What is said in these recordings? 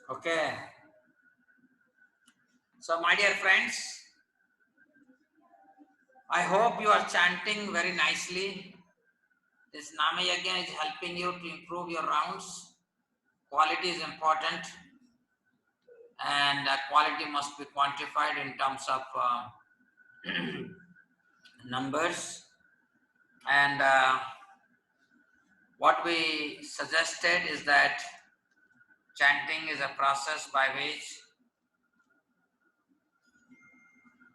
Okay. So, my dear friends, I hope you are chanting very nicely. This Nama Yajna is helping you to improve your rounds. Quality is important, and quality must be quantified in terms of numbers. And what we suggested is that chanting is a process by which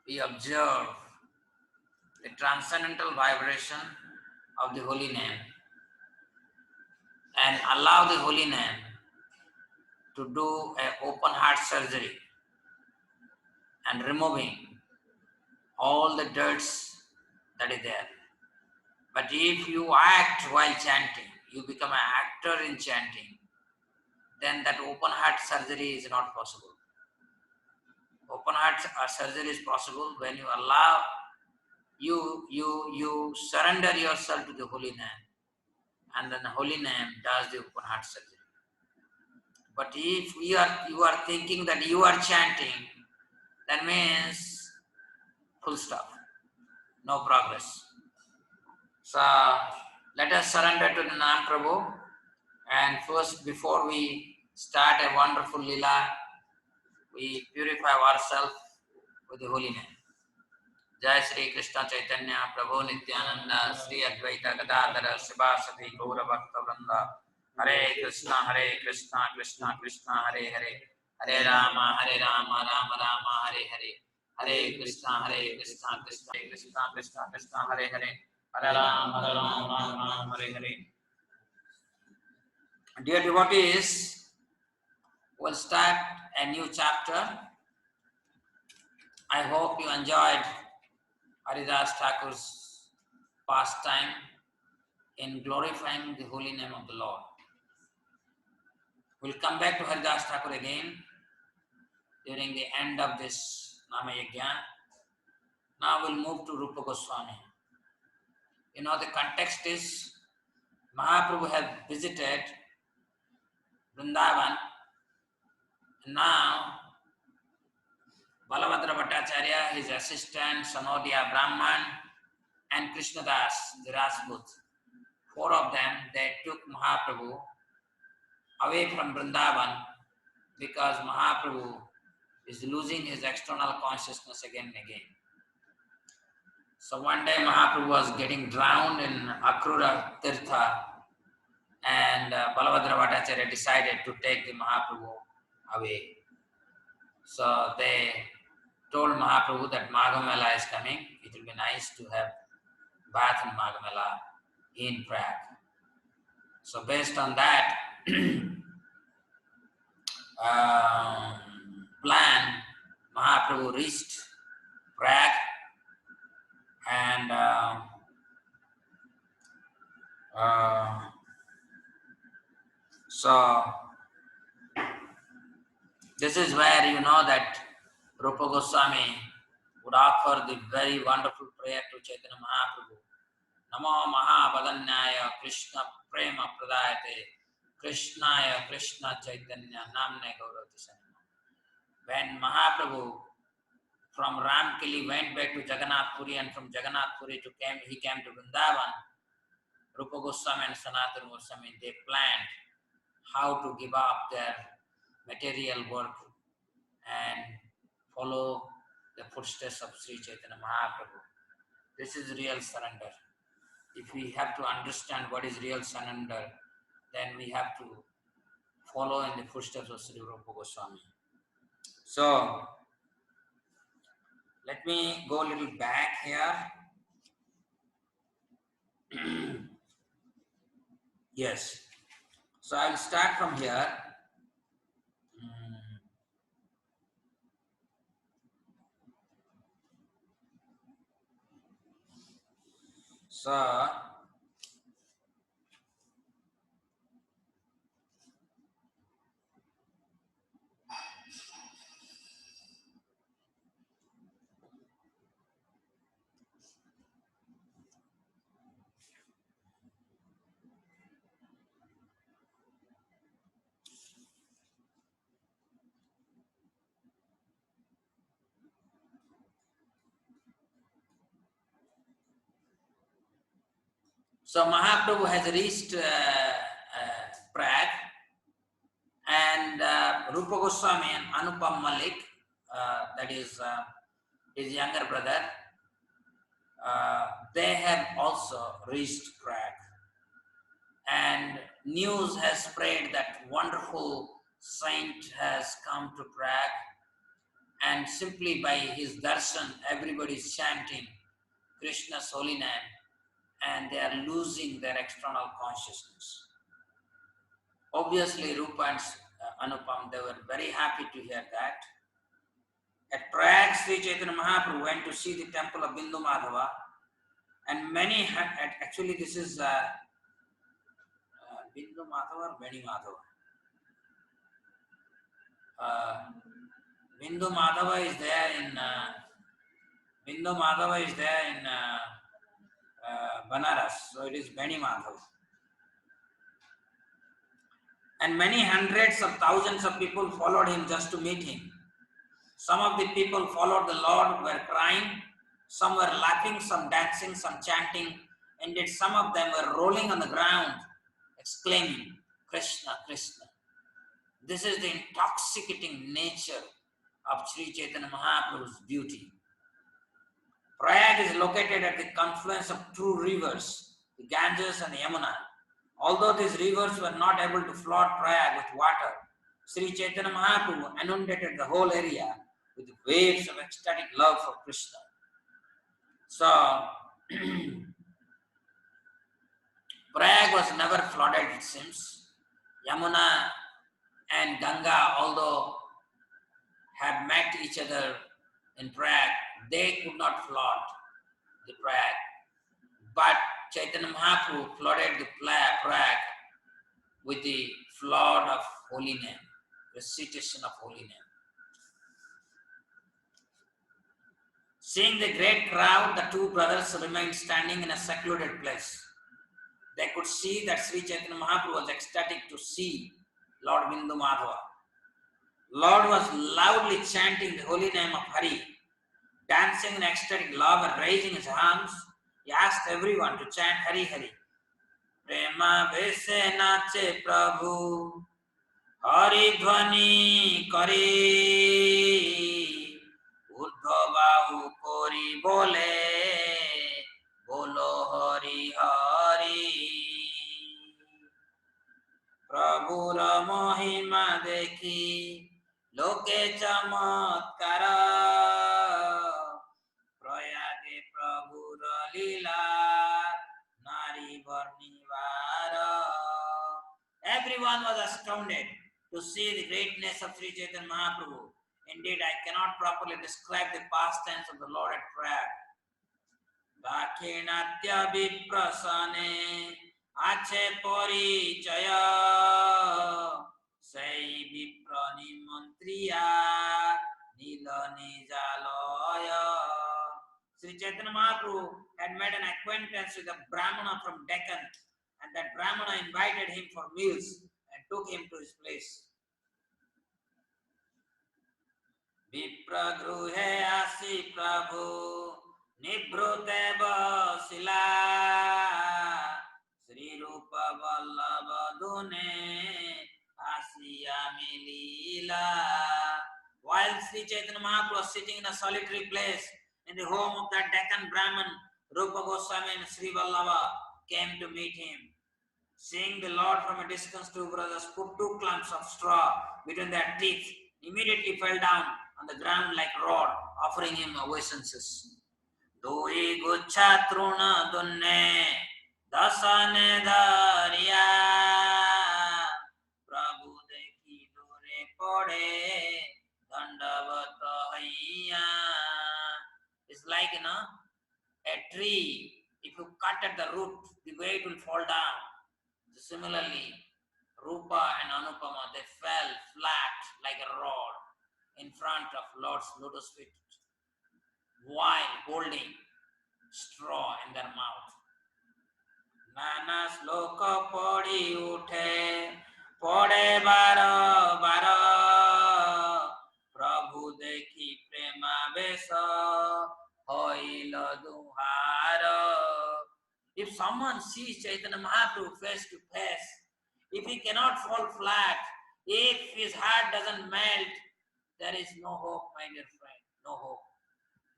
we observe the transcendental vibration of the holy name and allow the holy name to do an open heart surgery and removing all the dirts that is there. But if you act while chanting, you become an actor in chanting, then that open heart surgery is not possible. Open heart surgery is possible when you allow, you surrender yourself to the holy name, and then the holy name does the open heart surgery. But if you are thinking that you are chanting, that means full stop, no progress. So let us surrender to the Nam Prabhu. And first, before we start a wonderful lila, we purify ourselves with the holy name. Jai Sri Krishna Chaitanya Prabhu Nityananda Sri Advaita Gadadhara Sivasati Gaura Bhakta Vrinda Hare Krishna Krishna Krishna Hare Hare Hare Rama Rama Rama Hare Hare Hare Krishna Krishna Krishna Hare Hare Hare Rama Rama Hare Hare. Dear devotees, we'll start a new chapter. I hope you enjoyed Haridas Thakur's pastime in glorifying the holy name of the Lord. We'll come back to Haridas Thakur again during the end of this Nama Yajna. Now we'll move to Rupa Goswami. You know, the context is Mahaprabhu had visited Vrindavan, and now Balabhadra Bhattacharya, his assistant, Sanodia Brahman, and Krishnadas, the Rajput. Four of them, they took Mahaprabhu away from Vrindavan because Mahaprabhu is losing his external consciousness again and again. So one day Mahaprabhu was getting drowned in Akrura Tirtha, and Balabhadra Bhattacharya decided to take the Mahaprabhu away. So they told Mahaprabhu that Maghamela is coming. It will be nice to have bath in Maghamela in Prague. So based on that plan, Mahaprabhu reached Prague, and so this is where you know that Rupa Goswami would offer the very wonderful prayer to Chaitanya Mahaprabhu. Namo Mahabadanyaya Krishna Prema Pradayate Krishnaya Krishna Chaitanya Namne Gaurati Sanima. When Mahaprabhu from Ramkeli went back to Jagannath Puri, and from Jagannath Puri he came to Vrindavan, Rupa Goswami and Sanatana Goswami, they planned how to give up their material work and follow the footsteps of Sri Chaitanya Mahaprabhu. This is real surrender. If we have to understand what is real surrender, then we have to follow in the footsteps of Sri Rupa Goswami. So, let me go a little back here. Yes. So, I will start from here. So, So Mahaprabhu has reached Prag, and Rupa Goswami and Anupam Malik, that is his younger brother, they have also reached Prag. And news has spread that wonderful saint has come to Prague, and simply by his darshan, everybody is chanting Krishna's holy name, and they are losing their external consciousness. Obviously, Rupa and Anupam, they were very happy to hear that. At Prague, Sri Chaitanya Mahaprabhu went to see the temple of Bindu Madhava, and many had, actually this is Bindu Madhava or Veni Madhava. Bindu Madhava is there in Banaras, so it is Veni Madhava. And many hundreds of thousands of people followed him just to meet him. Some of the people followed the Lord were crying, some were laughing, some dancing, some chanting, indeed some of them were rolling on the ground, exclaiming, Krishna, Krishna. This is the intoxicating nature of Sri Chaitanya Mahaprabhu's beauty. Prayag is located at the confluence of two rivers, the Ganges and the Yamuna. Although these rivers were not able to flood Prayag with water, Sri Chaitanya Mahaprabhu inundated the whole area with waves of ecstatic love for Krishna. So, Prayag was never flooded, it seems. Yamuna and Ganga, although had met each other in Prayag, they could not flood the Prayag. But Chaitanya Mahaprabhu flooded the Prayag with the flood of holy name, recitation of holy name. Seeing the great crowd, the two brothers remained standing in a secluded place. They could see that Sri Chaitanya Mahaprabhu was ecstatic to see Lord Bindu Madhava. Lord was loudly chanting the holy name of Hari, dancing in ecstatic love and raising his arms. He asked everyone to chant Hari Hari. Prema vese nache Prabhu, Hari dhvani kare, Uddhavahu kori bole, bolo Hari Hari. Prabhura mohima dekhi, loke chamatkara, prayage Prabhura lila, nari varnivara. Everyone was astounded to see the greatness of Sri Chaitanya Mahaprabhu. Indeed, I cannot properly describe the pastimes of the Lord at Prayag. Dakhinatya viprasane ache porichaya sei viprani mantriya nilani jalaya. Sri Chaitanya Mahaprabhu had made an acquaintance with a Brahmana from Deccan, and that Brahmana invited him for meals and took him to his place. Vipragruhe asi Prabhu Nibrute Basila Sri Rupa Vallabha Dune Asiyami Leela. While Sri Chaitanya Mahaprabhu was sitting in a solitary place in the home of that Deccan Brahman, Rupa Goswami and Sri Vallabha came to meet him. Seeing the Lord from a distance, two brothers put two clumps of straw between their teeth, immediately fell down on the ground like rod, offering him obeisances. Doi gucha truna dunne dasane dariya Prabhu dekhi dure pode dandavata hayya. It's like, a tree. If you cut at the root, the way it will fall down. Similarly, Rupa and Anupama, they fell flat like a rod in front of Lord's lotus feet while holding straw in their mouth. Nana sloka podi uthe, pode baro baro, Prabhu dekhi prema vesa, hoilo duharo. If someone sees Chaitanya Mahaprabhu face to face, if he cannot fall flat, if his heart doesn't melt, there is no hope, my dear friend, no hope.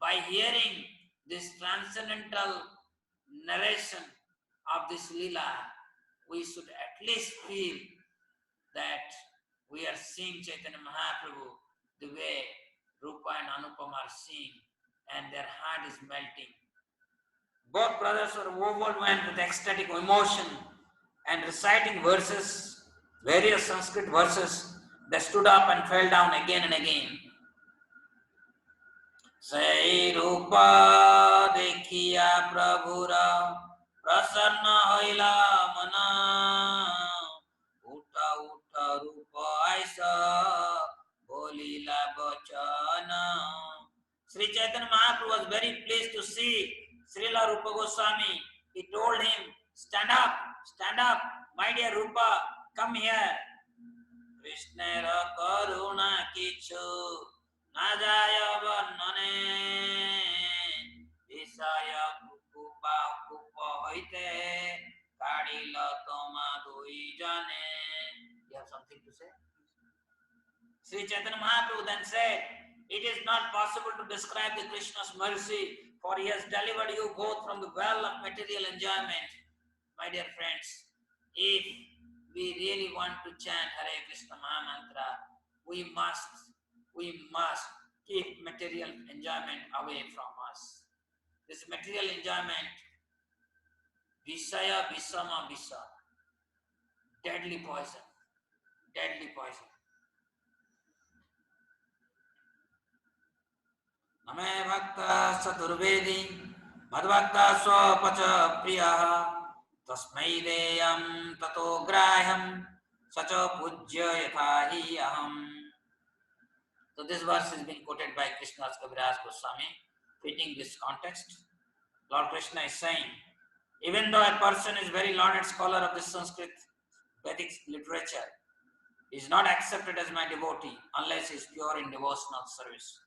By hearing this transcendental narration of this Leela, we should at least feel that we are seeing Chaitanya Mahaprabhu the way Rupa and Anupama are seeing, and their heart is melting. Both brothers were overwhelmed with ecstatic emotion and reciting verses, various Sanskrit verses. They stood up and fell down again and again. Sai Rupa dekhiya Prabhura prasanna hoila mana uta uta Rupa aisa bolila bachana. Sri Chaitanya Mahaprabhu was very pleased to see Srila Rupa Goswami. He told him, stand up, my dear Rupa, come here. Krishnera karuna kichu najaya varnane visaya kupa kupa hoite kadila toma doi jane. You have something to say? Sri Chaitanya Mahaprabhu then said, it is not possible to describe the Krishna's mercy, for he has delivered you both from the well of material enjoyment. My dear friends, if we really want to chant Hare Krishna Maha Mantra, we must keep material enjoyment away from us. This material enjoyment, Visaya Visama Visa, deadly poison, deadly poison. नमे भक्त चतुर्वेदी मद्भक्ता स्वपच प्रियः तस्मै देयं ततो ग्राह्यं सच पूज्य यथा हि अहम्. So this verse is being quoted by Krishnadas Kaviraj Goswami, fitting this context. Lord Krishna is saying, even though a person is very learned scholar of the Sanskrit Vedic literature, he is not accepted as my devotee unless he is pure in devotional service.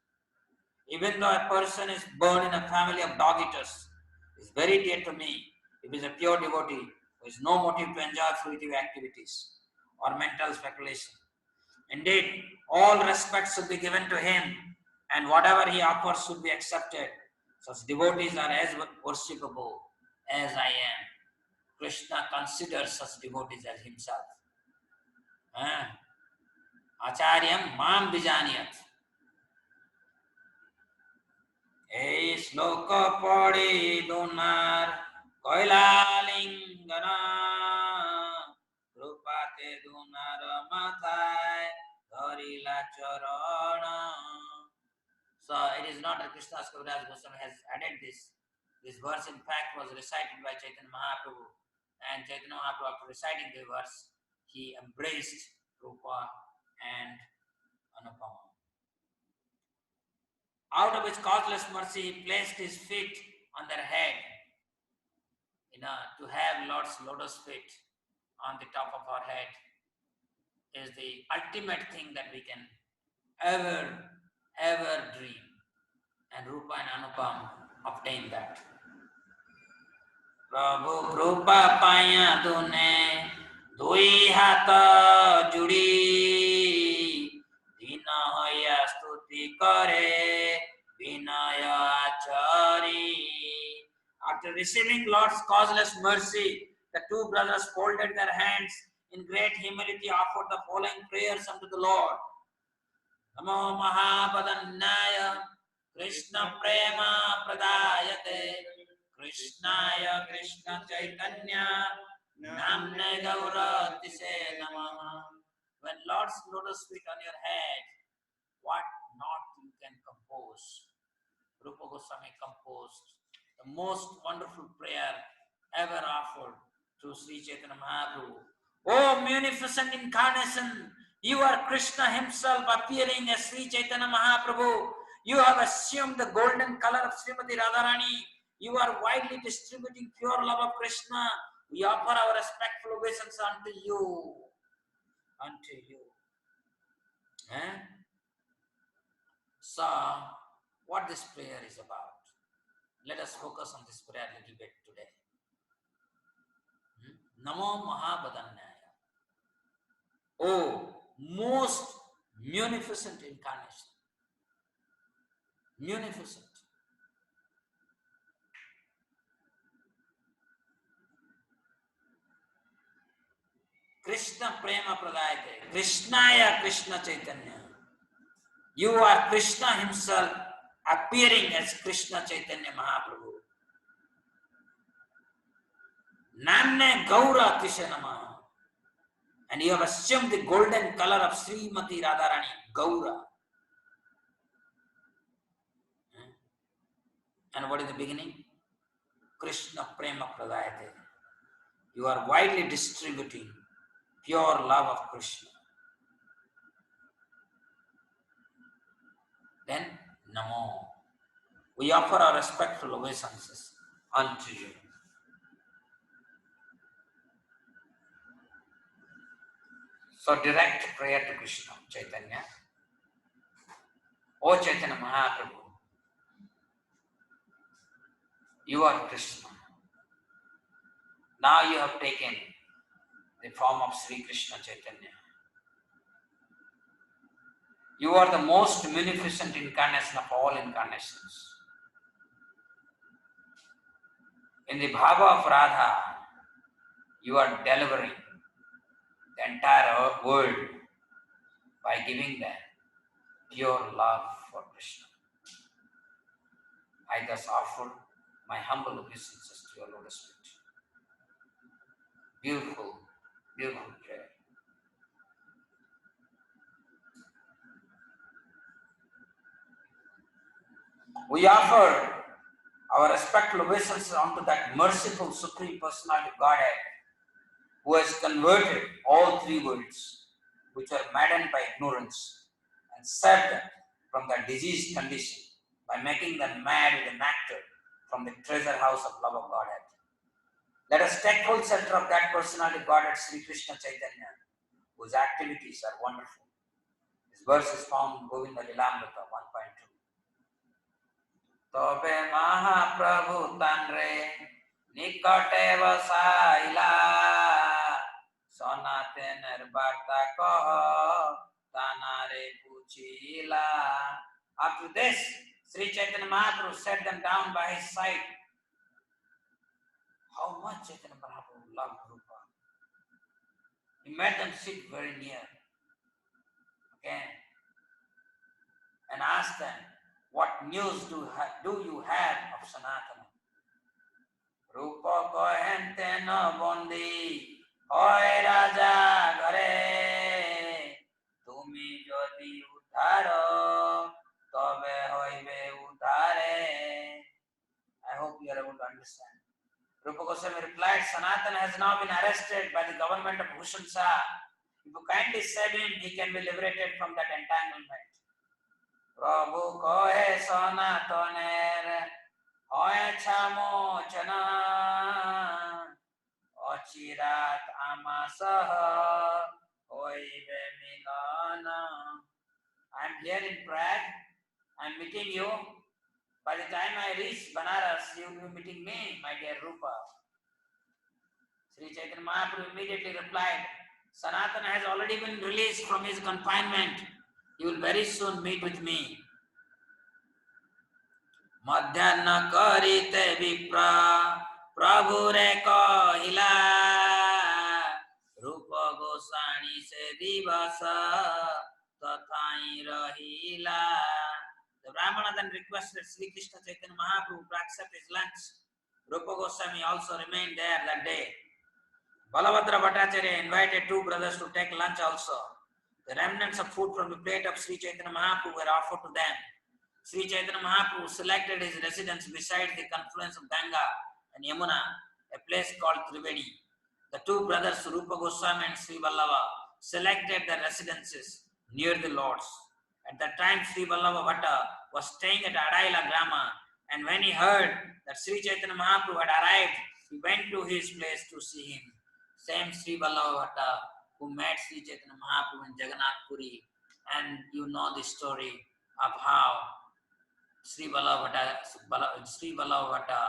Even though a person is born in a family of dog eaters, is very dear to me if he is a pure devotee who has no motive to enjoy fruitive activities or mental speculation. Indeed, all respect should be given to him, and whatever he offers should be accepted. Such devotees are as worshipable as I am. Krishna considers such devotees as himself. Acharyam mam vijaniyat. এই শ্লোক পড়ে দোনার কয়লালিঙ্গনা কৃপাতে দোনার মাথায় ধরিলা চরণ. So it is not that Krishnadas Kaviraj Goswami has added this. This verse in fact was recited by Chaitanya Mahaprabhu, and Chaitanya Mahaprabhu, after reciting the verse, he embraced Rupa and Anupama. Out of his causeless mercy, he placed his feet on their head, to have Lord's lotus feet on the top of our head is the ultimate thing that we can ever dream. And Rupa and Anupam obtain that. Prabhu Rupa paya tune dui hata judi dina hoya stuti kare vinaya chari. After receiving Lord's causeless mercy, the two brothers folded their hands in great humility, offered the following prayers unto the Lord. Namo Mahapadannaya Krishna Prema Pradayate Krishnaya Krishna Chaitanya Namne Gauratise Namaha. When Lord's lotus feet on your head, what not you can compose. Rupa Goswami composed the most wonderful prayer ever offered to Sri Chaitanya Mahaprabhu. Oh munificent incarnation, you are Krishna himself appearing as Sri Chaitanya Mahaprabhu. You have assumed the golden color of Srimati Radharani. You are widely distributing pure love of Krishna. We offer our respectful obeisance unto you. Unto you. So, what this prayer is about. Let us focus on this prayer a little bit today. Namo Mahabadanyaya. Oh, most munificent incarnation. Munificent. Krishna Prema Pradayate. Krishnaya Krishna Chaitanya. You are Krishna himself appearing as Krishna Chaitanya Mahaprabhu. Namne Gaura Tishanama. And you have assumed the golden color of Srimati Radharani, Gaura. And what is the beginning? Krishna Prema Pradayate. You are widely distributing pure love of Krishna. Then, Namo. We offer our respectful obeisances unto you. So direct prayer to Krishna, Chaitanya. O Chaitanya Mahaprabhu, you are Krishna. Now you have taken the form of Sri Krishna Chaitanya. You are the most munificent incarnation of all incarnations. In the Bhava of Radha, you are delivering the entire world by giving them pure love for Krishna. I thus offer my humble obeisances to your lotus feet. Beautiful, beautiful prayer. We offer our respectful obeisances unto that merciful Supreme Personality of Godhead who has converted all three worlds which are maddened by ignorance and saved them from their diseased condition by making them mad with the nectar from the treasure house of love of Godhead. Let us take full center of that Personality of Godhead, Sri Krishna Chaitanya, whose activities are wonderful. This verse is found in Govinda Lilamrita 1.2. Tobe Mahaprabhu Tanre Nikate Vasaila Sonatener Bharta Koho Tanare Puchila. After this, Sri Chaitanya Mahaprabhu set them down by his side. How much Chaitanya Mahaprabhu loved Rupa. He made them sit very near. Okay? And asked them, what news do you have of Sanatana? Rupa kohente no bondi, hoy raja gare, tumi jodi uddharo, tobe hoibe uddhare. I hope you are able to understand. Rupa Goswami replied, Sanatana has now been arrested by the government of Bhushan Shah. If you kindly save him, he can be liberated from that entanglement. Prabhu kohe Sanataner hoye chamo chana achirat amasaha hoibe milana. I am here in Prague. I am meeting you. By the time I reach Banaras, you will be meeting me, my dear Rupa. Sri Chaitanya Mahaprabhu immediately replied, Sanatana has already been released from his confinement. You will very soon meet with me. Madhyana karite vipra prabhure kahila Rupa Goswami se divasa tathai rahila. The Brahmana then requested Sri Krishna Chaitanya Mahaprabhu to accept his lunch. Rupa Goswami also remained there that day. Balabhadra Bhattacharya invited two brothers to take lunch also. The remnants of food from the plate of Sri Chaitanya Mahaprabhu were offered to them. Sri Chaitanya Mahaprabhu selected his residence beside the confluence of Ganga and Yamuna, a place called Trivedi. The two brothers, Rupa Goswami and Sri Vallabha, selected their residences near the lords. At that time, Sri Vallabha Bhatta was staying at Adaila Grama, and when he heard that Sri Chaitanya Mahaprabhu had arrived, he went to his place to see him. Same Sri Vallabha Bhatta who met Sri Chaitanya Mahaprabhu in Jagannath Puri, and you know the story of how Sri Vallabha Bhatta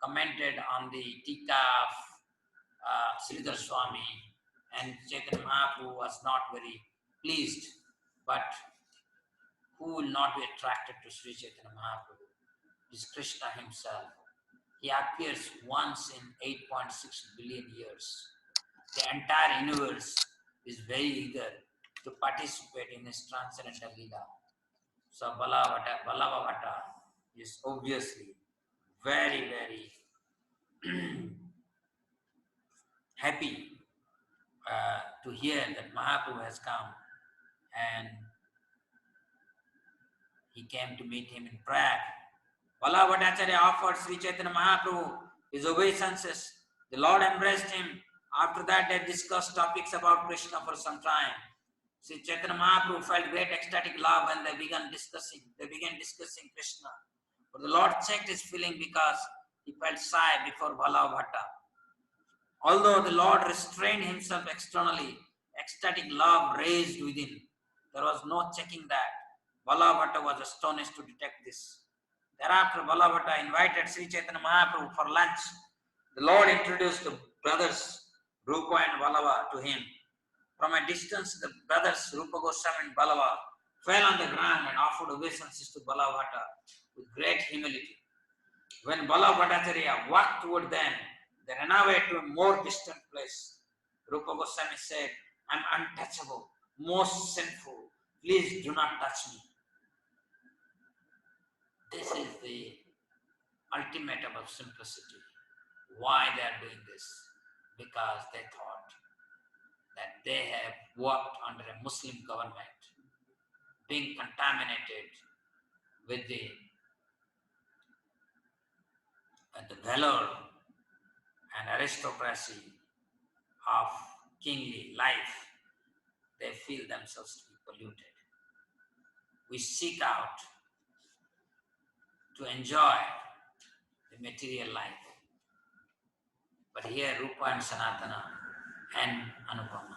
commented on the Tika of Sridhar Swami, and Chaitanya Mahaprabhu was not very pleased. But who will not be attracted to Sri Chaitanya Mahaprabhu? It is Krishna himself. He appears once in 8.6 billion years. The entire universe is very eager to participate in his transcendental Leela. So Balabhavata is obviously very, very happy to hear that Mahaprabhu has come, and he came to meet him in Prayag. Balabhatacharya offered Sri Chaitanya Mahaprabhu his obeisances. The Lord embraced him. After that, they discussed topics about Krishna for some time. Sri Chaitanya Mahaprabhu felt great ecstatic love when they began discussing Krishna. But the Lord checked his feeling because he felt shy before Balabhata. Although the Lord restrained himself externally, ecstatic love raised within. There was no checking that. Balabhata was astonished to detect this. Thereafter, Balabhata invited Sri Chaitanya Mahaprabhu for lunch. The Lord introduced the brothers Rupa and Vallabha to him. From a distance, the brothers Rupa Goswami and Vallabha fell on the ground and offered obeisances to Balabhata with great humility. When Balabhatacharya walked toward them, they ran away to a more distant place. Rupa Goswami said, "I am untouchable, most sinful. Please do not touch me." This is the ultimate of simplicity. Why they are doing this? Because they thought that they have worked under a Muslim government, being contaminated with the valor and aristocracy of kingly life. They feel themselves to be polluted. We seek out to enjoy the material life. But here Rupa and Sanatana and Anupama,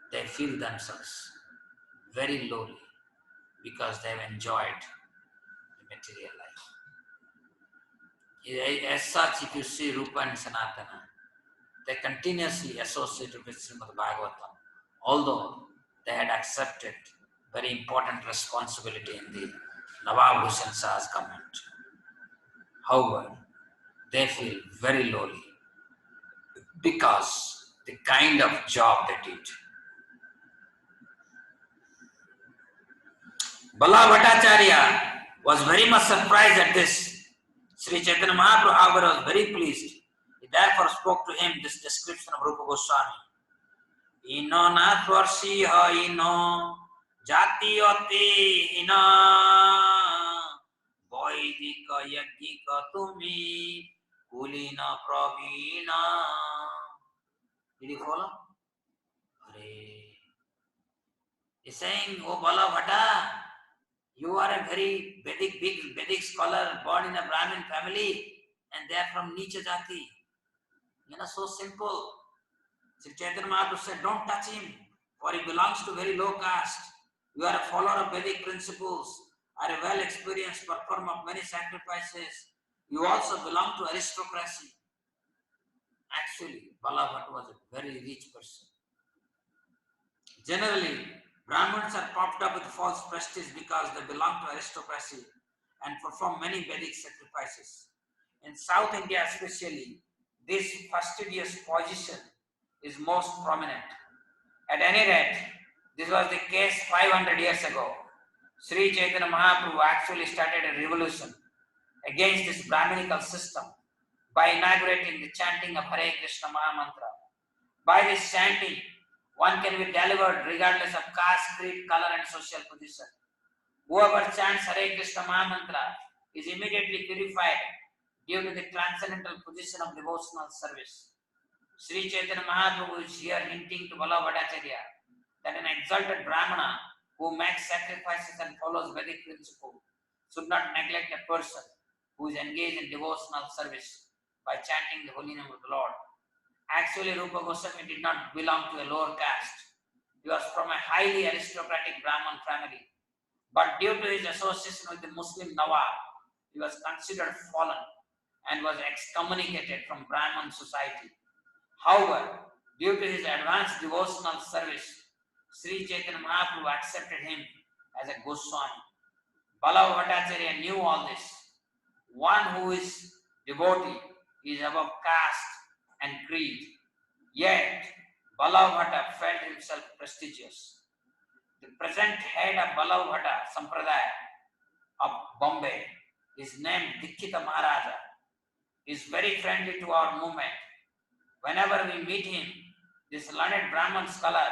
they feel themselves very lowly because they have enjoyed the material life. As such, if you see Rupa and Sanatana, they continuously associated with Srimad Bhagavatam, although they had accepted very important responsibility in the Nawab Hussain Shah's government. However, they feel very lowly because the kind of job they did. Balabhatacharya was very much surprised at this. Sri Chaitanya Mahaprabhu, however, was very pleased. He therefore spoke to him this description of Rupa Goswami. Ino na tvarsi ha ino jati oti ina vaidika yajika tumi kulina pravina. Did you follow? He's saying, "Oh Balabhata, you are a very big Vedic scholar born in a Brahmin family, and they are from Nicha Jati. So simple." Sri Chaitanya Mahaprabhu said, "Don't touch him, for he belongs to very low caste. You are a follower of Vedic principles, are a well-experienced performer of many sacrifices. You also belong to aristocracy." Actually, Balabhata was a very rich person. Generally, Brahmins are puffed up with false prestige because they belong to aristocracy and perform many Vedic sacrifices. In South India especially, this fastidious position is most prominent. At any rate, this was the case 500 years ago. Sri Chaitanya Mahaprabhu actually started a revolution against this Brahminical system by inaugurating the chanting of Hare Krishna Mahamantra. By this chanting, one can be delivered regardless of caste, creed, color and social position. Whoever chants Hare Krishna Mahamantra is immediately purified due to the transcendental position of devotional service. Sri Chaitanya Mahaprabhu is here hinting to Balabhatacharya that an exalted Brahmana who makes sacrifices and follows Vedic principle should not neglect a person who is engaged in devotional service by chanting the holy name of the Lord. Actually, Rupa Goswami did not belong to a lower caste. He was from a highly aristocratic Brahman family. But due to his association with the Muslim Nawab, he was considered fallen and was excommunicated from Brahman society. However, due to his advanced devotional service, Sri Chaitanya Mahaprabhu accepted him as a Goswami. Ballabha Bhattacharya knew all this. One who is devotee is above caste and creed. Yet, Ballabha Bhatta felt himself prestigious. The present head of Ballabha Bhatta Sampradaya of Bombay is named Dikshita Maharaja. He is very friendly to our movement. Whenever we meet him, this learned Brahman scholar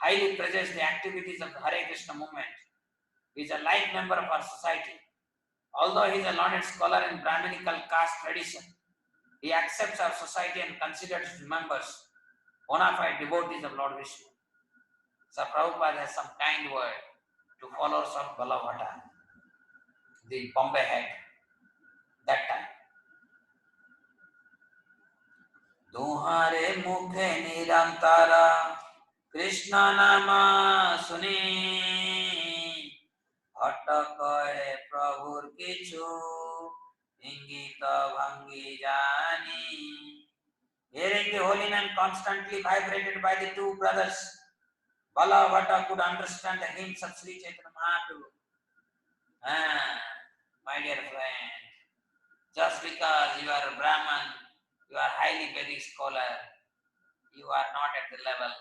highly praises the activities of the Hare Krishna movement. He is a life member of our society. Although he is a learned scholar in Brahminical caste tradition, he accepts our society and considers his members bona fide devotees of Lord Vishnu. So Prabhupada has some kind word to followers of Ballabha Bhatta, the Bombay head, that time. तुम्हारे मुखे निरंतरा कृष्ण नाम सुनी भटकए प्रभुर किछु इंगित भंगी जानी. Hearing the holy name constantly vibrated by the two brothers, Ballabha Bhatta could understand the hints of Sri Chaitanya Mahaprabhu. My dear friend, just because you are a Brahman, you are highly Vedic scholar, you are not at the level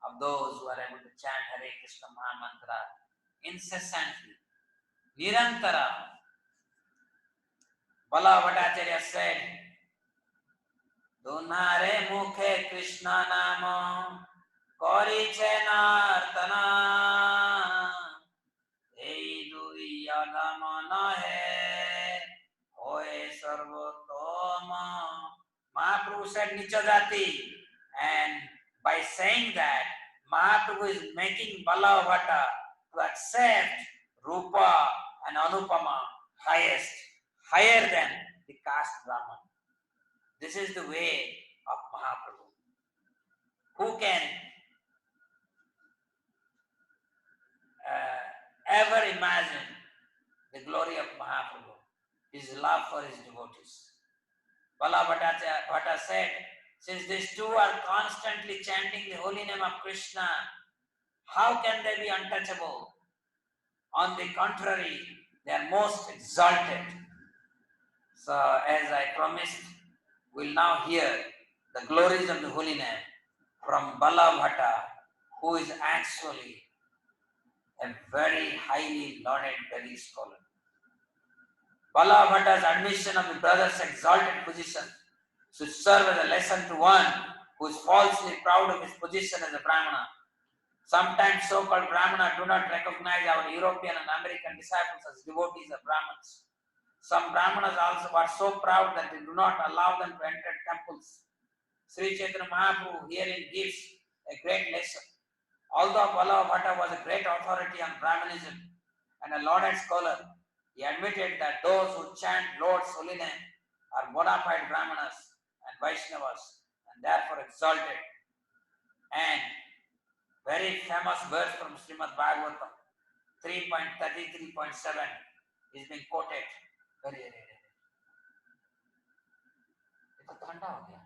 of those who are able to chant Hare Krishna Maha Mantra incessantly. Nirantara. Ballabha Bhattacharya said, Dunhare mukhe Krishna nama koriche nartana ei dui adama nahe hoye sarvotoma. Mahaprabhu said Nicha Jati, and by saying that, Mahaprabhu is making Ballabha Bhatta to accept Rupa and Anupama highest, higher than the caste Brahman. This is the way of Mahaprabhu. Who can ever imagine the glory of Mahaprabhu, his love for his devotees? Ballabha Bhatta said, since these two are constantly chanting the holy name of Krishna, how can they be untouchable? On the contrary, they are most exalted. So, as I promised, we'll now hear the glories of the holy name from Ballabha Bhatta, who is actually a very highly learned Vedic scholar. Ballabha Bhatta's admission of the brother's exalted position should serve as a lesson to one who is falsely proud of his position as a Brahmana. Sometimes so-called Brahmana do not recognize our European and American disciples as devotees of Brahmins. Some Brahmanas also are so proud that they do not allow them to enter temples. Sri Chaitanya Mahaprabhu herein gives a great lesson. Although Ballabha Bhatta was a great authority on Brahmanism and a learned scholar, he admitted that those who chant Lord's holy name are bona fide Brahmanas and Vaishnavas and therefore exalted. And very famous verse from Srimad Bhagavatam 3.33.7 is being quoted. Very. तो ठंडा हो गया.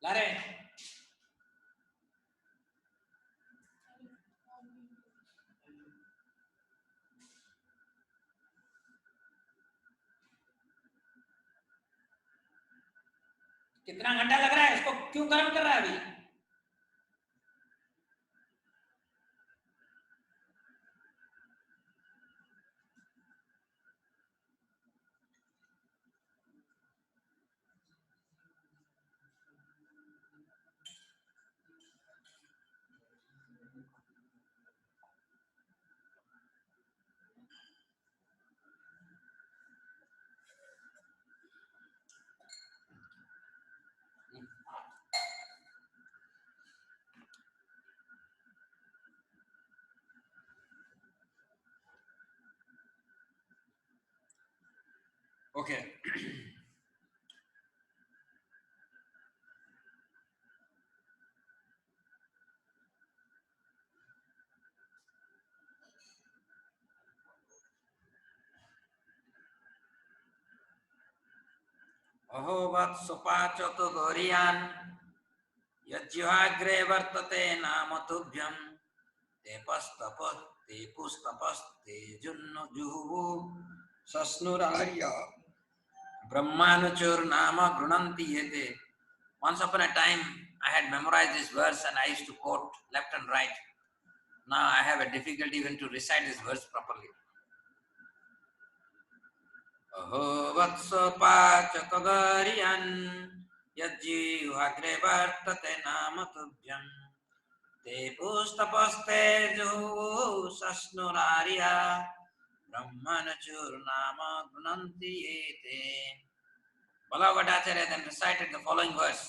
लारे कितना घंटा लग रहा है, इसको क्यों गर्म कर रहा है अभी? Okay. Aho vatsupachato goriyan yajyagre vartate namatubhyam te pastapat te pustapas te junno juhu sasnurarya brahmanuchur nama grunanti yete. Once upon a time, I had memorized this verse and I used to quote left and right. Now I have a difficulty even to recite this verse properly. Aho vatsopa chakagariyan yajji agre vartate namatubhyam te pustapaste juhu sasnurarya brahmanachur nama gunanti ete. Bhagavad-acharya then recited the following verse.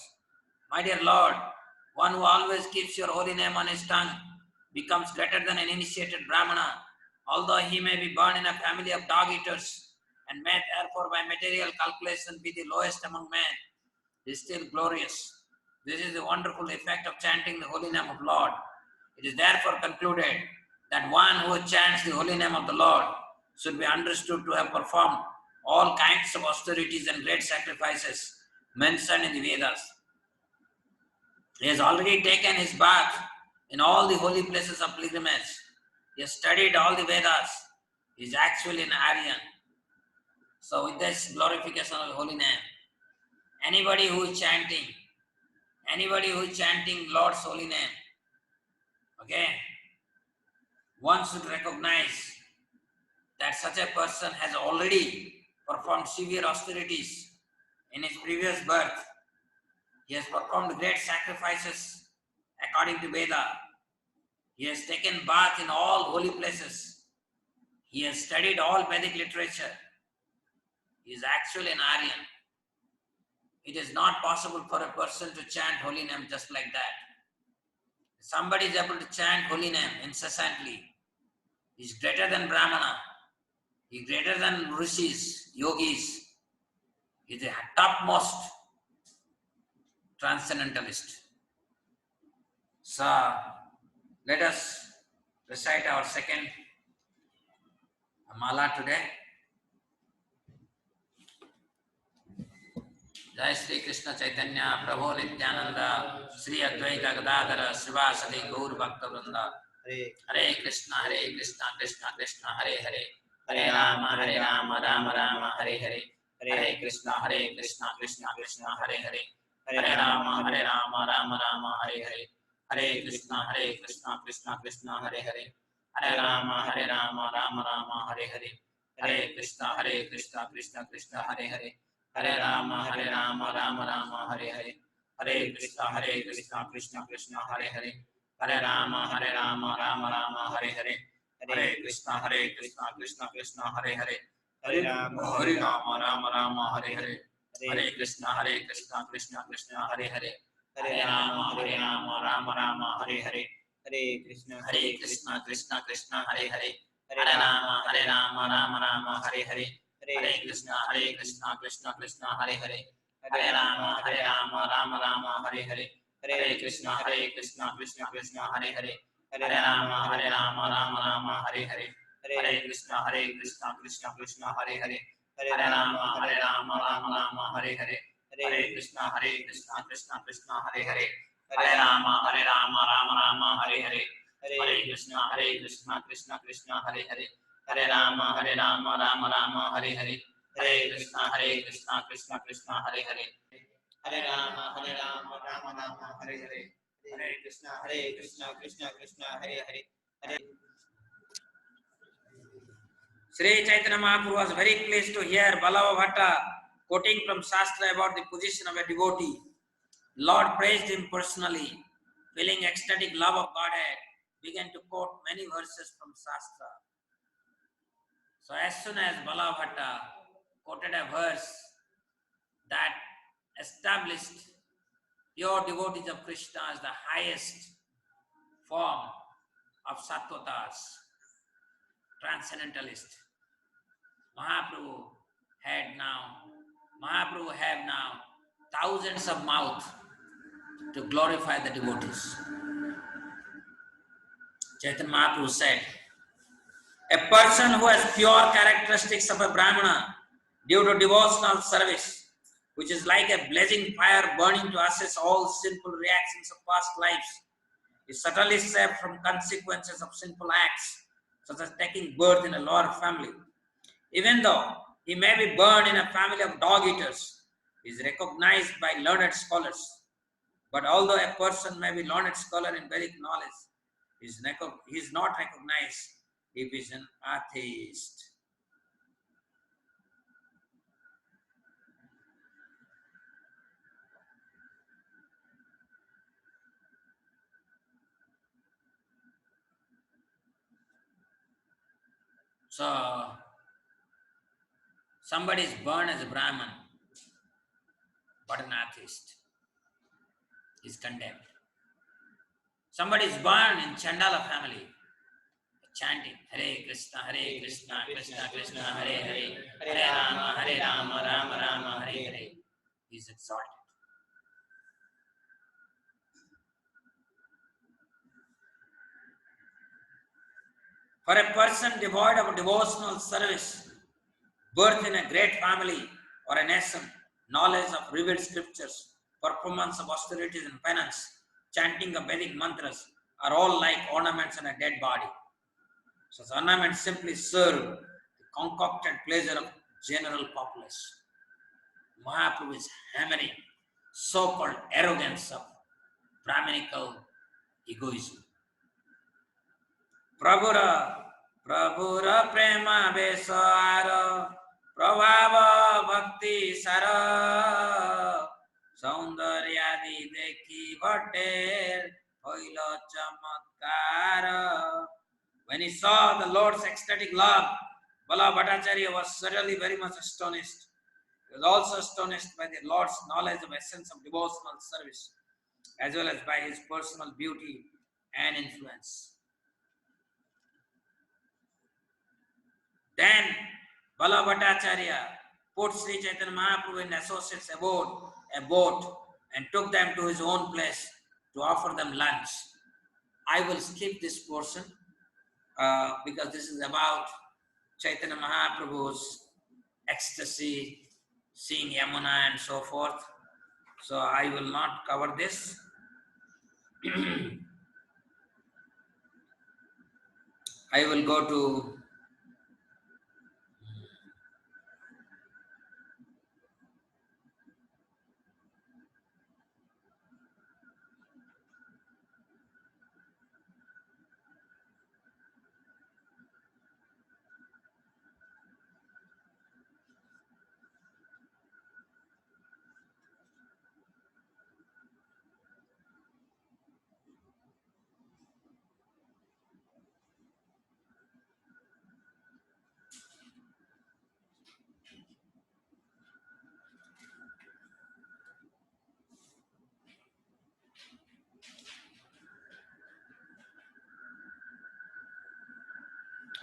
My dear Lord, one who always keeps your holy name on his tongue becomes greater than an initiated Brahmana, although he may be born in a family of dog-eaters and may therefore by material calculation be the lowest among men. He is still glorious. This is the wonderful effect of chanting the holy name of Lord. It is therefore concluded that one who chants the holy name of the Lord should be understood to have performed all kinds of austerities and great sacrifices mentioned in the Vedas. He has already taken his bath in all the holy places of pilgrimage. He has studied all the Vedas. He is actually an Aryan. So with this glorification of the holy name, anybody who is chanting Lord's holy name, okay, one should recognize that such a person has already performed severe austerities in his previous birth. He has performed great sacrifices according to Veda. He has taken bath in all holy places. He has studied all Vedic literature. He is actually an Aryan. It is not possible for a person to chant holy name just like that. If somebody is able to chant holy name incessantly, he is greater than Brahmana. He is greater than Rishis, Yogis. He is the topmost transcendentalist. So, let us recite our second mala today. Jai Sri Krishna Chaitanya Prabhu Nityananda Sri Advaita Gadadhara Srivasadi Gaur Bhakta Vrinda Hare Krishna Krishna Krishna Hare Hare Hare Rama Rama Rama Hare Hare Hare Krishna Krishna Krishna Hare Hare Hare Rama Rama Rama Hare Hare Hare Krishna Krishna Krishna Hare Hare Hare Rama Rama Rama Hare Hare Hare Krishna Krishna Hare Hare Hare Rama Rama Rama Hare Hare Hare Krishna Krishna Krishna Hare Hare Hare Rama Rama Hare Hare Hare Krishna Krishna Krishna Hare Hare Hare Rama Rama Hare Hare Hare Krishna Krishna Krishna Hare Hare Hare Rama Rama Hare Hare Hare Krishna Krishna Krishna Hare Hare Hare Rama Rama Hare Hare Hare Krishna Krishna Krishna Hare Hare Hare Rama Rama Hare Hare Hare Krishna Krishna Krishna Hare Hare Hare Rama Rama Hare Hare Hare Krishna Krishna Krishna Hare Hare Hare Rama Hare Hare Hare Krishna Krishna Krishna Hare Hare Hare Rama Hare Hare Hare Krishna Krishna Krishna Hare Hare Hare Rama Rama Hare Hare Hare Krishna Krishna Krishna Hare Hare Hare Rama Rama Hare Hare Hare Krishna Krishna Krishna Hare Hare Hare. Sri Chaitanya Mahaprabhu was very pleased to hear Ballava Bhatta quoting from Shastra about the position of a devotee. Lord praised him personally, feeling ecstatic love of Godhead, began to quote many verses from Shastra. So as soon as Ballava Bhatta quoted a verse that established pure devotees of Krishna as the highest form of Sattvatas, transcendentalist, Mahaprabhu have now thousands of mouths to glorify the devotees. Chaitanya Mahaprabhu said, a person who has pure characteristics of a Brahmana due to devotional service which is like a blazing fire burning to assess all sinful reactions of past lives, is subtly saved from consequences of sinful acts, such as taking birth in a lower family. Even though he may be born in a family of dog-eaters, he is recognized by learned scholars. But although a person may be learned scholar in Vedic knowledge, he is not recognized if he is an atheist. So, somebody is born as a Brahman, but an atheist is condemned. Somebody is born in Chandala family, chanting Hare Krishna, Krishna Krishna, Hare Hare, Hare Rama, Rama Rama, Hare Hare. He is exalted. For a person devoid of devotional service, birth in a great family or a nation, knowledge of revealed scriptures, performance of austerities and penance, chanting of Vedic mantras are all like ornaments on a dead body. So the ornaments simply serve the concocted pleasure of general populace. Mahaprabhu is hammering so-called arrogance of Brahminical egoism. Prabhura prema besara prabhava bhakti sara saundaryadi dekhi bhatter hoila chamatkara. When he saw the Lord's ecstatic love, Bala Bhattacharya was certainly very much astonished. He was also astonished by the Lord's knowledge of essence of devotional service, as well as by his personal beauty and influence. Then Bala Bhattacharya put Sri Chaitanya Mahaprabhu and associates aboard a boat and took them to his own place to offer them lunch. I will skip this portion because this is about Chaitanya Mahaprabhu's ecstasy, seeing Yamuna and so forth. So I will not cover this. I will go to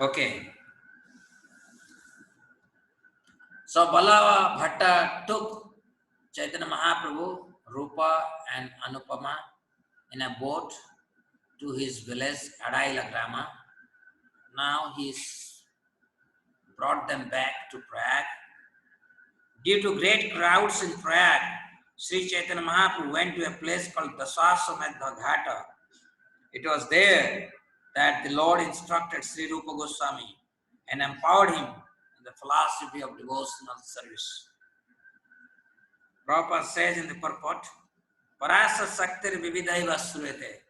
okay. So Bala Bhatta took Chaitanya Mahaprabhu, Rupa and Anupama in a boat to his village Adaila Grama. Now he's brought them back to Prayag. Due to great crowds in Prayag, Sri Chaitanya Mahaprabhu went to a place called Dasaswamedha Ghata. It was there that the Lord instructed Sri Rupa Goswami and empowered him in the philosophy of devotional service. Prabhupada says in the purport, Parasa Saktir Vividaiva Surete.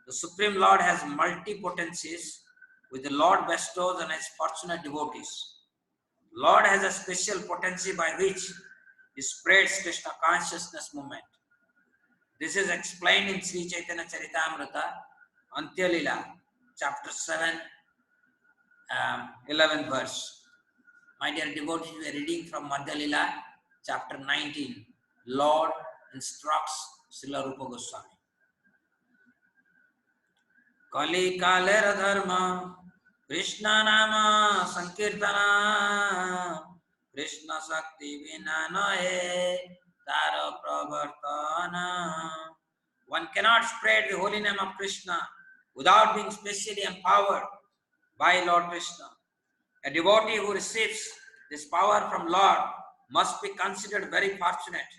The Supreme Lord has multi-potencies which the Lord bestows on his fortunate devotees. Lord has a special potency by which he spreads Krishna consciousness movement. This is explained in Sri Chaitanya Charitamrita, Antya Lila, chapter 7, 11th verse. My dear devotees, we are reading from Madhya Lila, chapter 19. Lord instructs Srila Rupa Goswami. Kali kalera dharma, Krishna nama sankirtana, Krishna sakti vina nahe, tara pravartana. One cannot spread the holy name of Krishna without being specially empowered by Lord Krishna. A devotee who receives this power from Lord must be considered very fortunate.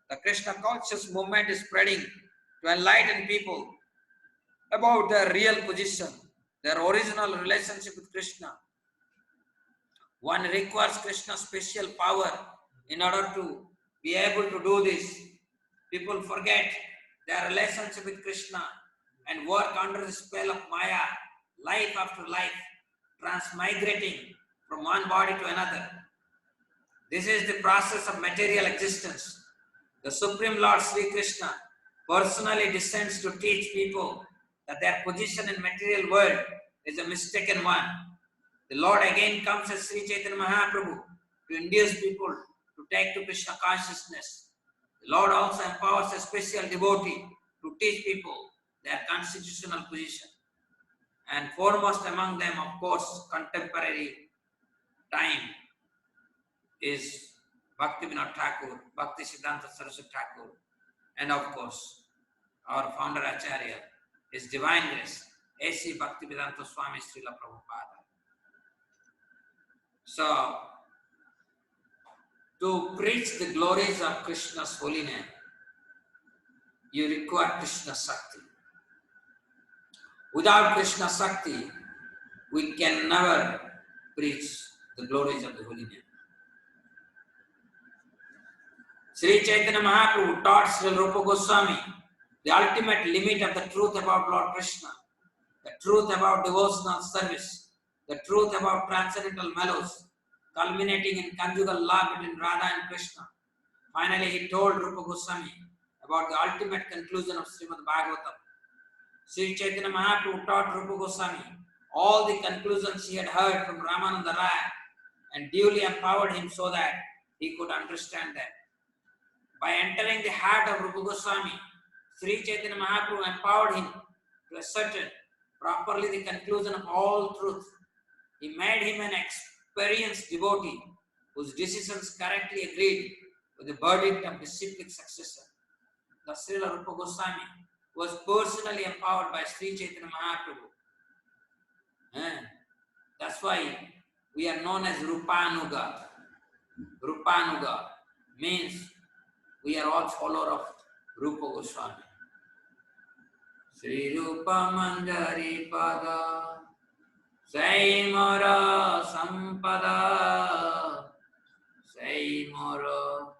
The Krishna conscious movement is spreading to enlighten people about their real position, their original relationship with Krishna. One requires Krishna's special power in order to be able to do this. People forget their relationship with Krishna and work under the spell of Maya, life after life, transmigrating from one body to another. This is the process of material existence. The Supreme Lord Sri Krishna personally descends to teach people that their position in material world is a mistaken one. The Lord again comes as Sri Chaitanya Mahaprabhu to induce people to take to Krishna consciousness. The Lord also empowers a special devotee to teach people their constitutional position. And foremost among them, of course, contemporary time is Bhaktivinoda Thakur, Bhakti Siddhanta Saraswati Thakur, and of course, our founder Acharya, His Divine Grace, A.C. Bhaktivedanta Swami Srila Prabhupada. So, to preach the glories of Krishna's holy name, you require Krishna Sakti. Without Krishna Sakti, we can never preach the glories of the holy name. Sri Chaitanya Mahaprabhu taught Sri Rupa Goswami the ultimate limit of the truth about Lord Krishna, the truth about devotional service, the truth about transcendental mellows, culminating in conjugal love between Radha and Krishna. Finally, he told Rupa Goswami about the ultimate conclusion of Srimad Bhagavatam. Sri Chaitanya Mahaprabhu taught Rupa Goswami all the conclusions he had heard from Ramananda Raya and duly empowered him so that he could understand them. By entering the heart of Rupa Goswami, Sri Chaitanya Mahaprabhu empowered him to ascertain properly the conclusion of all truth. He made him an experienced devotee whose decisions correctly agreed with the verdict of disciplic successor. Thus, Srila Rupa Goswami was personally empowered by Sri Chaitanya Mahaprabhu. That's why we are known as Rupanuga. Rupanuga means we are all followers of Rupa Goswami. Sri Rupa Manjari Pada Sai Mara Sampada Sai Mara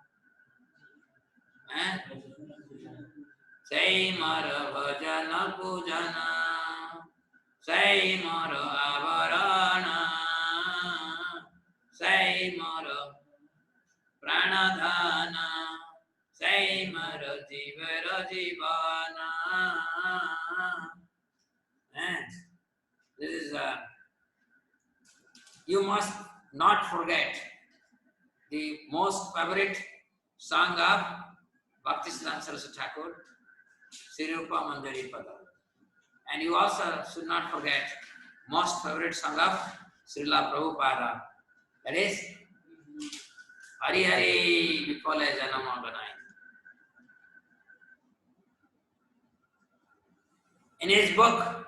Sai Mara Bhajana Pujana Sai Mara Avarana Sai Mara Pranadhana Sai Mara Jivara Jivana. And this is you must not forget the most favorite song of Bhaktisiddhanta Saraswati Thakur, Sri Rupa Manjari Pada. And you also should not forget most favorite song of Srila Prabhupada. That is Hari Hari Vipale Janama Banai. In his book,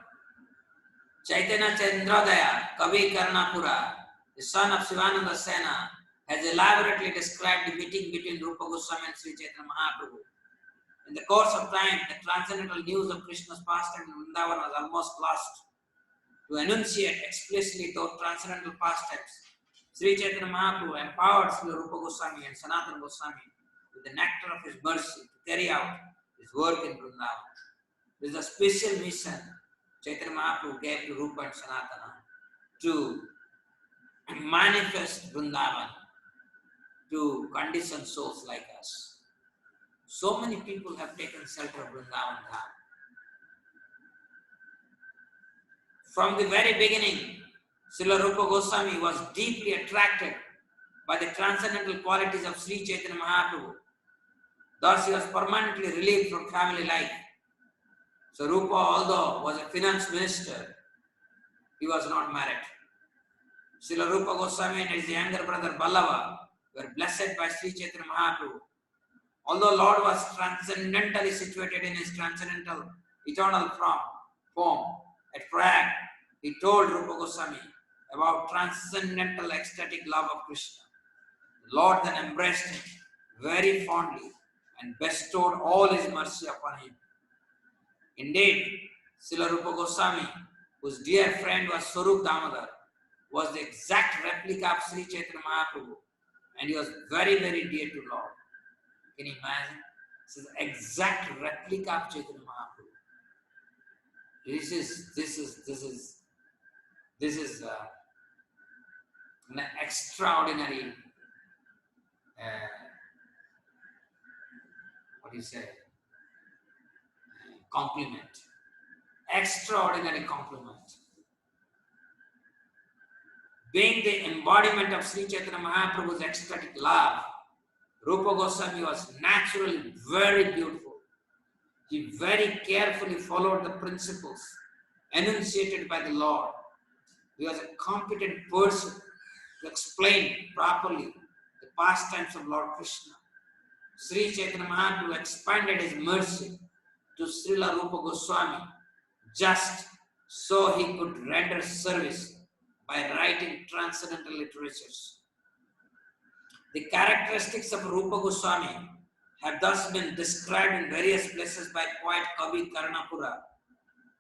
Chaitanya Chandrodaya, Kavi Karnapura, the son of Sivananda Sena, has elaborately described the meeting between Rupa Goswami and Sri Chaitanya Mahaprabhu. In the course of time, the transcendental news of Krishna's pastime in Vrindavan was almost lost. To enunciate explicitly those transcendental pastimes, Sri Chaitanya Mahaprabhu empowered Sri Rupa Goswami and Sanatana Goswami with the nectar of his mercy to carry out his work in Vrindavan. This is a special mission Chaitanya Mahaprabhu gave to Rupa and Sanatana to manifest Vrindavan to conditioned souls like us. So many people have taken shelter of Vrindavan Dham. From the very beginning, Srila Rupa Goswami was deeply attracted by the transcendental qualities of Sri Chaitanya Mahaprabhu. Thus, he was permanently relieved from family life. So Rupa, although was a finance minister, he was not married. Srila Rupa Goswami and his younger brother Ballava were blessed by Sri Chaitanya Mahaprabhu. Although Lord was transcendentally situated in his transcendental eternal form at Prayag, he told Rupa Goswami about transcendental ecstatic love of Krishna. Lord then embraced him very fondly and bestowed all his mercy upon him. Indeed, Srila Rupa Goswami, whose dear friend was Swarup Damodar, was the exact replica of Sri Chaitanya Mahaprabhu, and he was very, very dear to Lord. Can you imagine? This is the exact replica of Chaitanya Mahaprabhu. This is an extraordinary, what do you say, compliment. Extraordinary compliment. Being the embodiment of Sri Chaitanya Mahaprabhu's ecstatic love, Rupa Goswami was naturally very beautiful. He very carefully followed the principles enunciated by the Lord. He was a competent person to explain properly the pastimes of Lord Krishna. Sri Chaitanya Mahaprabhu expanded his mercy to Srila Rupa Goswami just so he could render service by writing transcendental literatures. The characteristics of Rupa Goswami have thus been described in various places by poet Kavi Karnapura,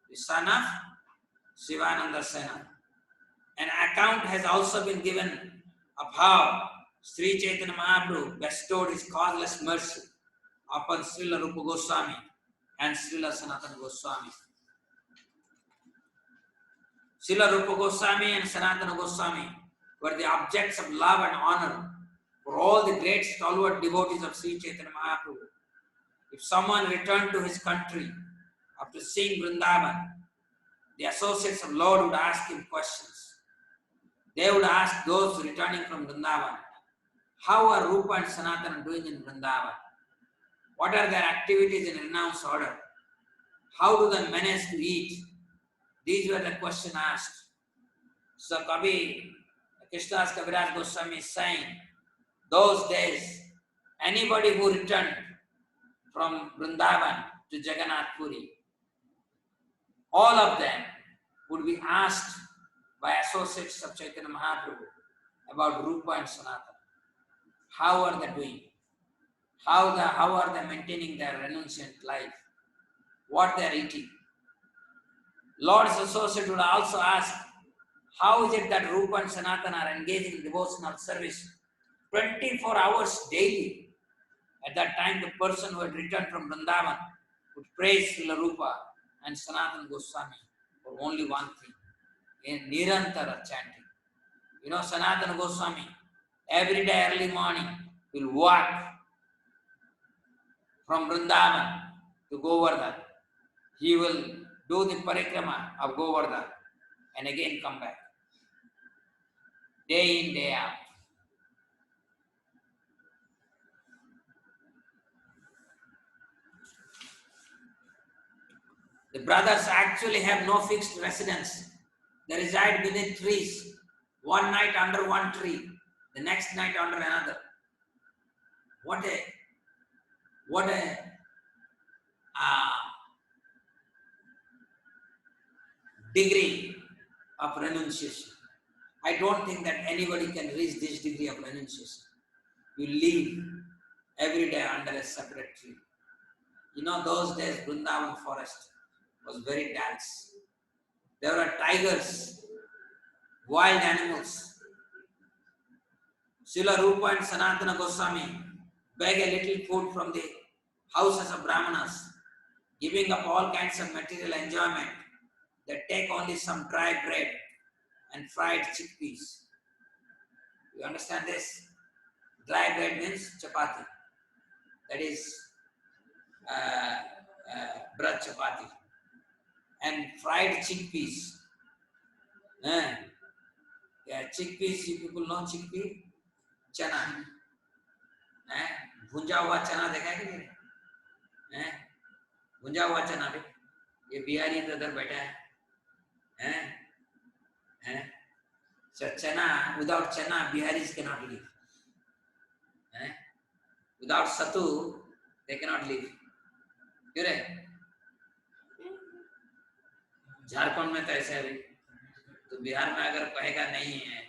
the son of Shivananda Sena. An account has also been given of how Sri Chaitanya Mahaprabhu bestowed his causeless mercy upon Srila Rupa Goswami and Srila Sanatana Goswami. Srila Rupa Goswami and Sanatana Goswami were the objects of love and honor for all the great stalwart devotees of Sri Chaitanya Mahaprabhu. If someone returned to his country after seeing Vrindavan, the associates of Lord would ask him questions. They would ask those returning from Vrindavan, how are Rupa and Sanatana doing in Vrindavan? What are their activities in renounced order? How do they manage to eat? These were the questions asked. So Kavi, Krishnadas Kaviraj Goswami is saying, those days, anybody who returned from Vrindavan to Jagannath Puri, all of them would be asked by associates of Chaitanya Mahaprabhu about Rupa and Sanatana. How are they doing? How are they maintaining their renunciant life? What they are eating? Lord's associate would also ask, how is it that Rupa and Sanatana are engaging in devotional service 24 hours daily? At that time, the person who had returned from Vrindavan would praise Srila Rupa and Sanatana Goswami for only one thing, in Nirantara chanting. You know, Sanatana Goswami, every day early morning, will walk from Vrindavan to Govardhan. He will do the parikrama of Govardhan and again come back. Day in, day out. The brothers actually have no fixed residence. They reside beneath trees. One night under one tree, the next night under another. What a degree of renunciation. I don't think that anybody can reach this degree of renunciation. You live every day under a separate tree. You know, those days Vrindavan forest was very dense. There were tigers, wild animals. Srila Rupa and Sanatana Goswami beg a little food from the houses of Brahmanas, giving up all kinds of material enjoyment. They take only some dry bread and fried chickpeas. You understand this? Dry bread means chapati. That is bread chapati. And fried chickpeas. Yeah, chickpeas, you people know chickpea? Chana. भुंजा हुआ चना देखा है कि नहीं? भुंजा हुआ चना भी ये बिहारी ब्रदर बैठा है so chana, without chana Biharis cannot live. Without sattu they cannot live. क्यों रे? झारखंड में तो ऐसा है, तो बिहार में अगर कहेगा नहीं है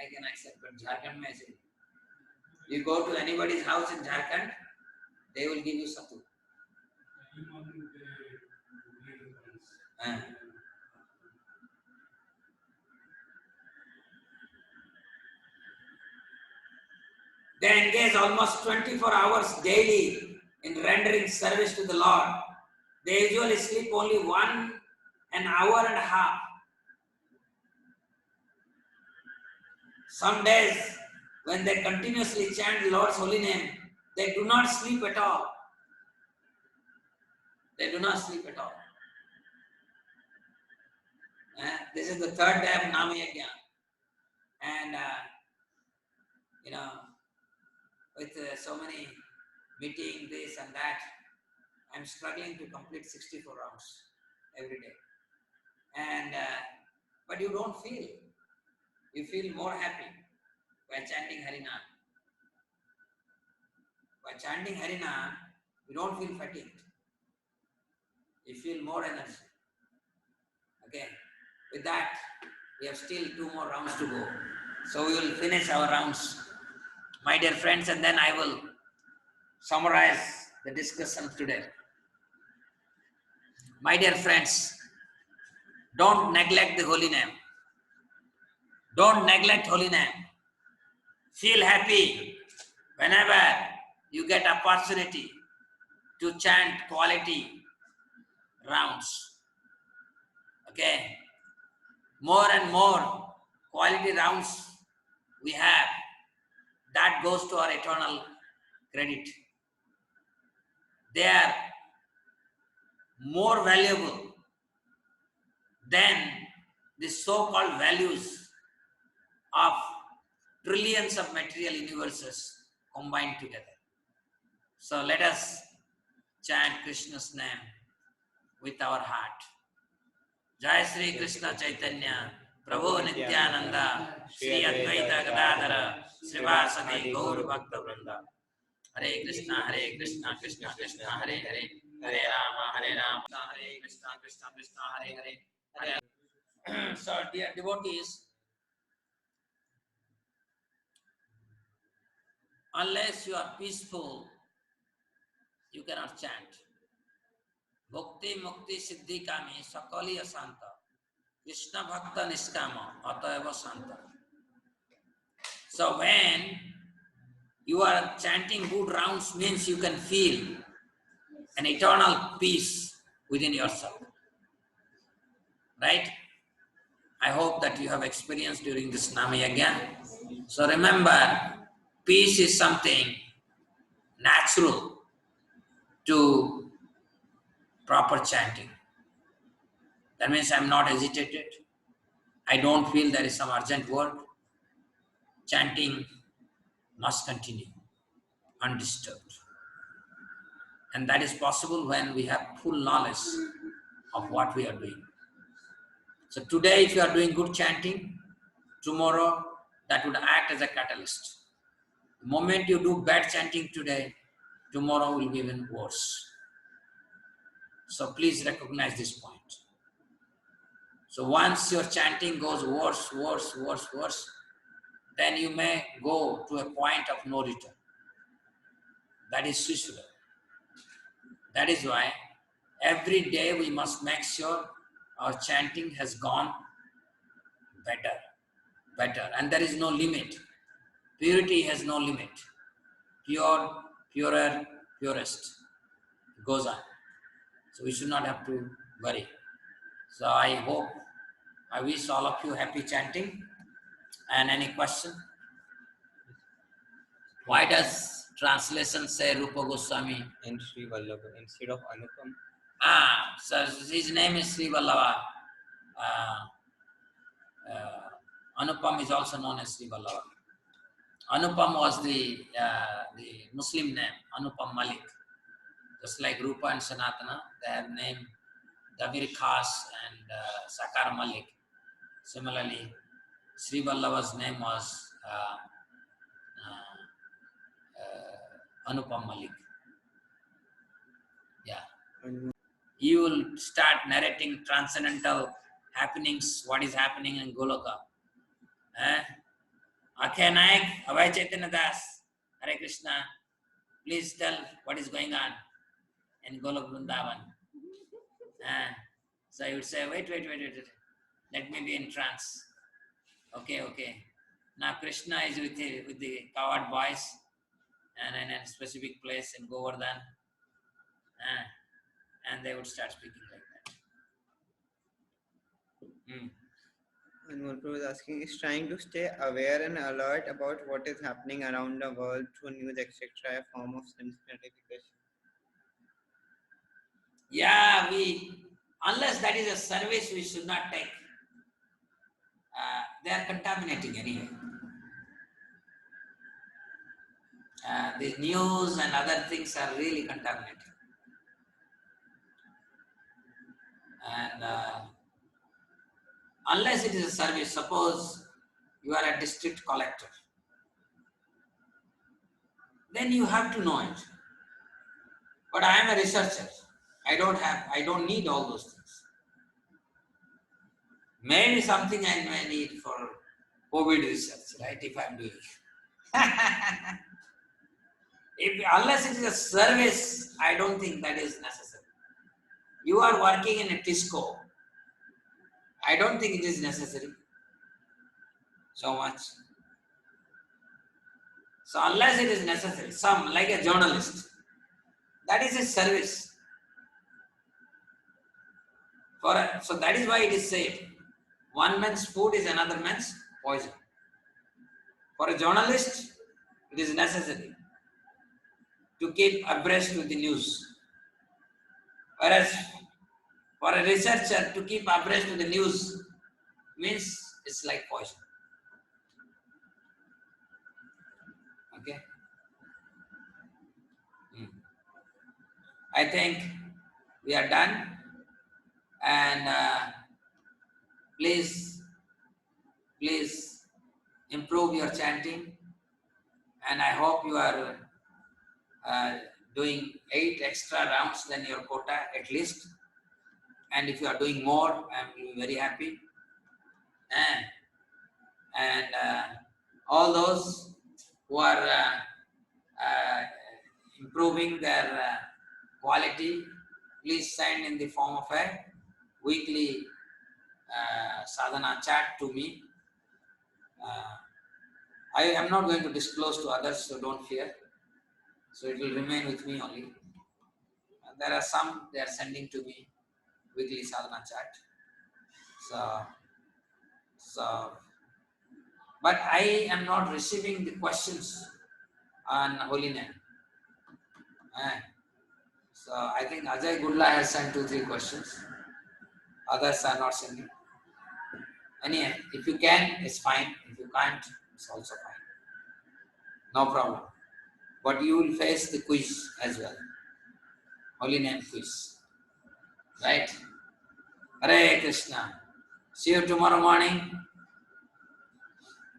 I can accept, but Jharkhand mein aise. You go to anybody's house in Jharkhand, they will give you sattu. They engage almost 24 hours daily in rendering service to the Lord. They usually sleep only 1 hour and a half. Some days, when they continuously chant the Lord's holy name, they do not sleep at all. They do not sleep at all. This is the third day of Namayagya. And, with so many meetings, this and that, I'm struggling to complete 64 rounds every day. And, but you don't feel. You feel more happy by chanting Harinam. By chanting Harinam, you don't feel fatigued. You feel more energy. Okay. With that, we have still 2 more rounds to go. So we will finish our rounds, my dear friends, and then I will summarize the discussion today. My dear friends, don't neglect the holy name. Don't neglect holy name. Feel happy whenever you get opportunity to chant quality rounds. Okay. More and more quality rounds we have, that goes to our eternal credit. They are more valuable than the so-called values of trillions of material universes combined together. So let us chant Krishna's name with our heart. Jai Sri Krishna Chaitanya, Prabhu Nityananda, Sri Advaita Gadadhara, Srivasadi Gaur Bhakta Vrinda. Hare Krishna, Krishna Krishna, Hare Hare, Hare Rama, Hare Krishna, Krishna, Hare Hare. So, dear devotees, unless you are peaceful, you cannot chant. Bhakti Mukti Siddhi Kami Sakali Asanta, Krishna Bhakta Niskama Atayava Santa. So when you are chanting good rounds, means you can feel an eternal peace within yourself. Right? I hope that you have experienced during this Namayagya. So remember, peace is something natural to proper chanting. That means I'm not agitated. I don't feel there is some urgent work. Chanting must continue undisturbed. And that is possible when we have full knowledge of what we are doing. So today, if you are doing good chanting, tomorrow that would act as a catalyst. The moment you do bad chanting today, tomorrow will be even worse. So please recognize this point. So once your chanting goes worse, then you may go to a point of no return. That is suicidal. That is why every day we must make sure our chanting has gone better. And there is no limit. Purity has no limit. Pure, purer, purest. It goes on. So we should not have to worry. So I wish all of you happy chanting. And any question? Why does translation say Rupa Goswami? And Sri Vallabha instead of Anupam. So his name is Sri Vallabha. Anupam is also known as Sri Vallabha. Anupam was the Muslim name, Anupam Malik. Just like Rupa and Sanatana, they have named Dabir Khas and Sakar Malik. Similarly, Sri Vallabha's name was Anupam Malik. Yeah. You will start narrating transcendental happenings, what is happening in Goloka. Akshay Naik, Abhay Chaitanya Das, Hare Krishna, please tell what is going on in Golok Vrindavan. So I would say, wait, let me be in trance. Okay. Now Krishna is with the coward boys and in a specific place in Govardhan. And they would start speaking like that. And one person is asking, is trying to stay aware and alert about what is happening around the world through news, etc., a form of sense gratification? Yeah, unless that is a service we should not take. They are contaminating anyway. The news and other things are really contaminating. And unless it is a service, suppose you are a district collector, then you have to know it. But I am a researcher. I don't need all those things. Maybe something I may need for COVID research, right? If I am doing it. Unless it is a service, I don't think that is necessary. You are working in a TISCO. I don't think it is necessary so much. So unless it is necessary, like a journalist, that is a service. So that is why it is said, one man's food is another man's poison. For a journalist, it is necessary to keep abreast with the news. Whereas for a researcher to keep abreast with the news means it's like poison. Okay? I think we are done. And please improve your chanting. And I hope you are doing 8 extra rounds than your quota at least. And if you are doing more, I will be very happy. And all those who are improving their quality, please send in the form of a weekly sadhana chat to me. I am not going to disclose to others, so don't fear. So it will remain with me only. There are some they are sending to me weekly sadhana chat. So, but I am not receiving the questions on holy name. So I think Ajay Gudla has sent 2-3 questions. Others are not sending. Anyway, if you can, it's fine. If you can't, it's also fine. No problem. But you will face the quiz as well. Holy name quiz. Right? Hare Krishna. See you tomorrow morning.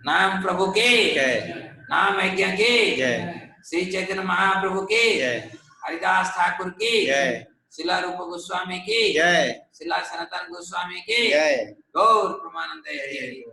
Naam Prabhu ki. Jai. Naam Yajna ki. Jai. Sri Chaitanya Mahaprabhu ki. Jai. Haridas Thakur ki. Jai. Srila Rupa Goswami ki. Jai. Srila Sanatana Goswami ki. Jai. Gaur Pramananda Hari Hari.